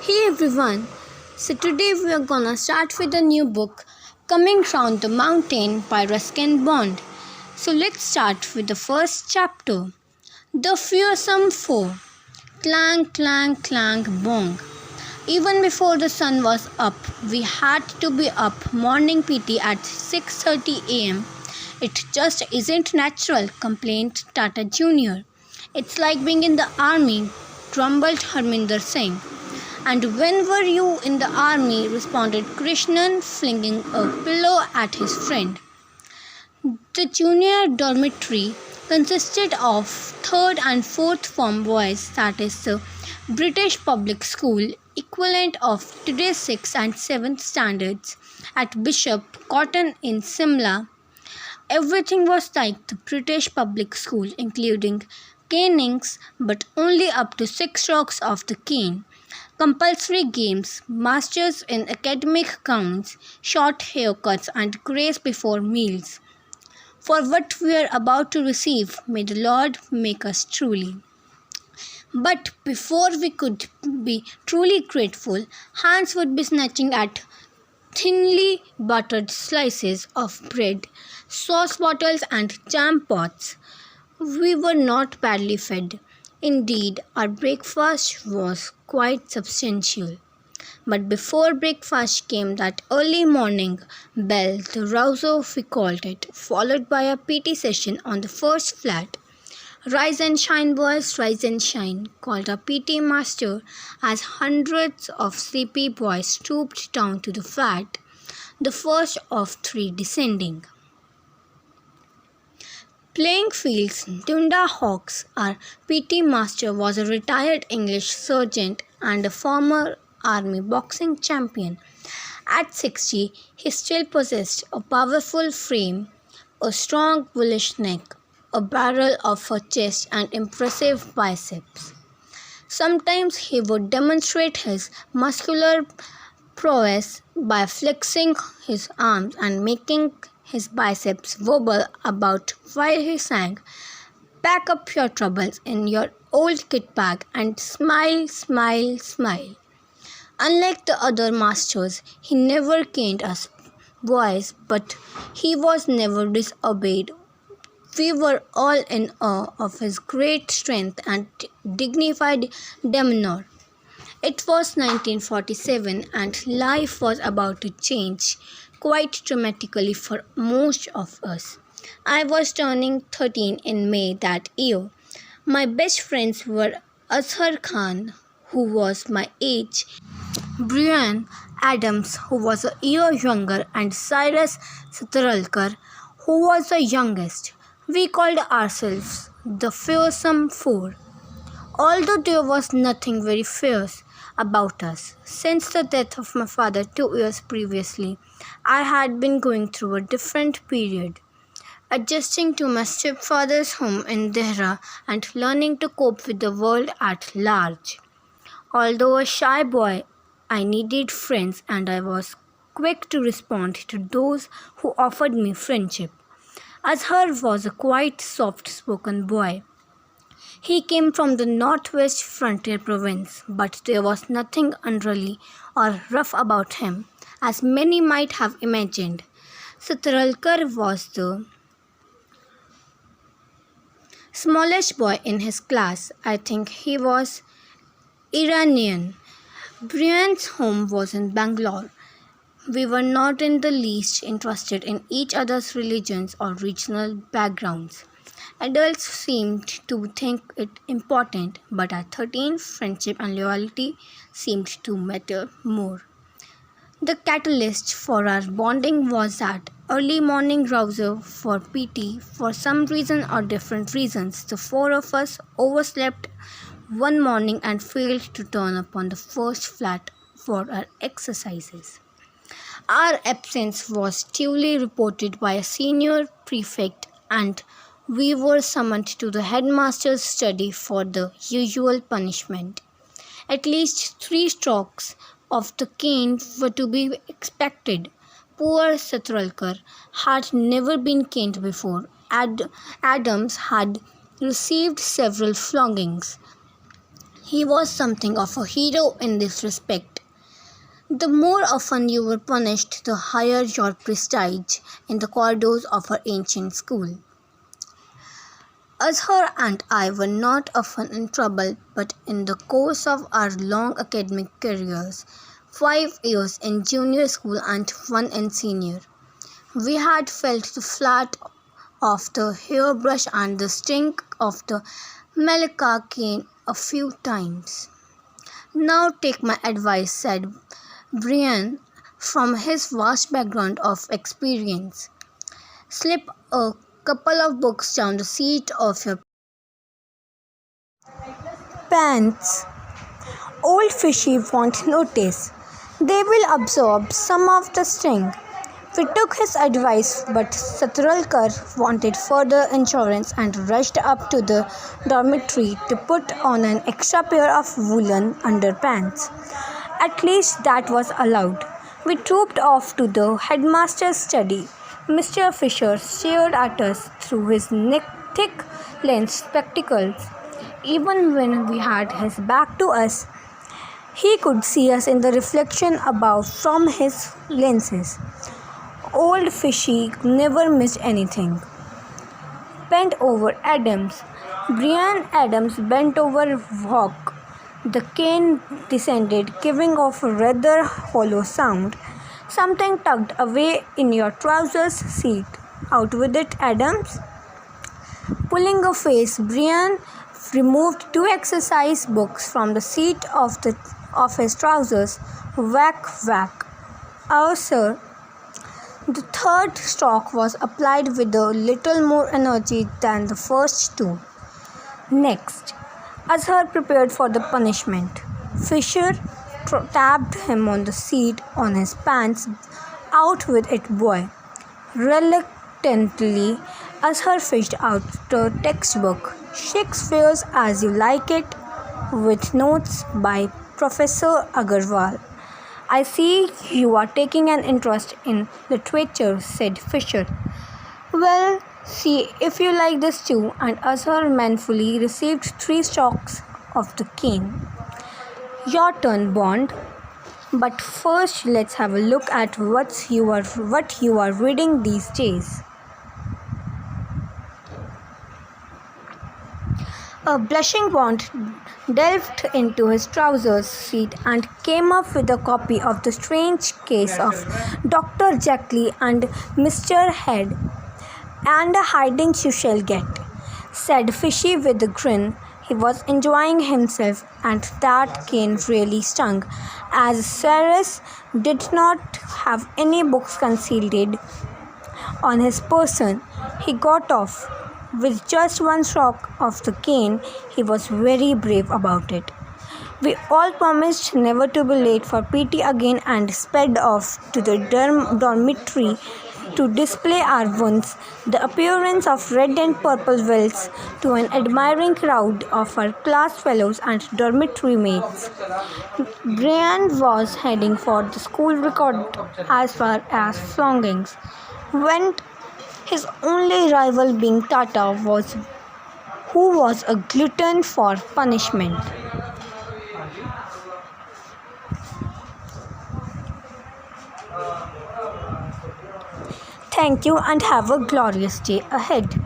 Hey everyone, so today we are gonna start with a new book, Coming Round the Mountain by Ruskin Bond. So let's start with the first chapter. The Fearsome Four. Clang, clang, clang, bong. Even before the sun was up, we had to be up morning PT at 6:30 a.m. It just isn't natural, complained Tata Jr. It's like being in the army, grumbled Harminder Singh. And when were you in the army? Responded Krishnan, flinging a pillow at his friend. The junior dormitory consisted of third and fourth form boys, that is the British public school equivalent of today's 6th and 7th standards at Bishop Cotton in Simla. Everything was like the British public school, including canings, but only up to 6 rocks of the cane. Compulsory games, masters in academic gowns, short haircuts, and grace before meals. For what we are about to receive, may the Lord make us truly. But before we could be truly grateful, hands would be snatching at thinly buttered slices of bread, sauce bottles, and jam pots. We were not badly fed. Indeed, our breakfast was quite substantial. But before breakfast came that early morning bell, the rouser we called it, followed by a PT session on the first flat. Rise and shine, boys, rise and shine, called our PT master as hundreds of sleepy boys trooped down to the flat, the first of 3 descending. Playing fields, Dunda Hawks, our PT master was a retired English sergeant and a former army boxing champion. At 60, he still possessed a powerful frame, a strong bullish neck, a barrel of a chest and impressive biceps. Sometimes he would demonstrate his muscular prowess by flexing his arms and making his biceps wobble about while he sang, "Pack up your troubles in your old kit bag and smile, smile, smile." Unlike the other masters, he never caned us boys, but he was never disobeyed. We were all in awe of his great strength and dignified demeanor. It was 1947 and life was about to change quite dramatically for most of us. I was turning 13 in May that year. My best friends were Azhar Khan, who was my age, Brian Adams, who was a year younger, and Cyrus Satralkar, who was the youngest. We called ourselves the Fearsome Four. Although there was nothing very fierce about us. Since the death of my father 2 years previously, I had been going through a different period, adjusting to my stepfather's home in Dehra and learning to cope with the world at large. Although a shy boy, I needed friends and I was quick to respond to those who offered me friendship. Azhar was a quite soft-spoken boy. He came from the northwest frontier province, but there was nothing unruly or rough about him, as many might have imagined. Satralkar was the smallest boy in his class. I think he was Iranian. Brian's home was in Bangalore. We were not in the least interested in each other's religions or regional backgrounds. Adults seemed to think it important, but at 13, friendship and loyalty seemed to matter more. The catalyst for our bonding was that early morning rouser for PT. For some reason or different reasons, the 4 of us overslept one morning and failed to turn up on the first flat for our exercises. Our absence was duly reported by a senior prefect and we were summoned to the headmaster's study for the usual punishment. At least 3 strokes of the cane were to be expected. Poor Satralkar had never been caned before. Adams had received several floggings. He was something of a hero in this respect. The more often you were punished, the higher your prestige in the corridors of our ancient school. Azhar and I were not often in trouble, but in the course of our long academic careers, 5 years in junior school and one in senior, we had felt the flat of the hairbrush and the sting of the malacca cane a few times. Now take my advice, said Brian from his vast background of experience. Slip a couple of books down the seat of your pants. Old fishy won't notice. They will absorb some of the sting. We took his advice, but Satralkar wanted further insurance and rushed up to the dormitory to put on an extra pair of woolen underpants. At least that was allowed. We trooped off to the headmaster's study. Mr. Fisher stared at us through his thick lensed spectacles. Even when we had his back to us, he could see us in the reflection above from his lenses. Old Fishy never missed anything. Bent over Adams. Brian Adams bent over Hawk. The cane descended, giving off a rather hollow sound. Something tugged away in your trousers seat. Out with it, Adams. Pulling a face, Brian removed 2 exercise books from the seat of his trousers. Whack, whack. Oh, sir. The third stroke was applied with a little more energy than the first two. Next, Azhar prepared for the punishment. Fisher tapped him on the seat on his pants. Out with it, boy. Reluctantly, Azhar fished out the textbook, Shakespeare's As You Like It, with notes by Professor Agarwal. I see you are taking an interest in literature, said Fisher. Well, see if you like this too, and Azhar manfully received 3 strokes of the cane. Your turn, Bond. But first, let's have a look at what you are reading these days. A blushing Bond delved into his trousers seat and came up with a copy of The Strange Case of Dr. Jekyll and Mr. Hyde. And a hiding you shall get, said Fishy with a grin. He was enjoying himself, and that cane really stung. As Cyrus did not have any books concealed on his person, he got off with just 1 stroke of the cane. He was very brave about it. We all promised never to be late for PT again and sped off to the dormitory to display our wounds, the appearance of red and purple welts to an admiring crowd of our class fellows and dormitory mates. Brian was heading for the school record as far as Flongings went, his only rival being Tata, who was a glutton for punishment. Thank you and have a glorious day ahead.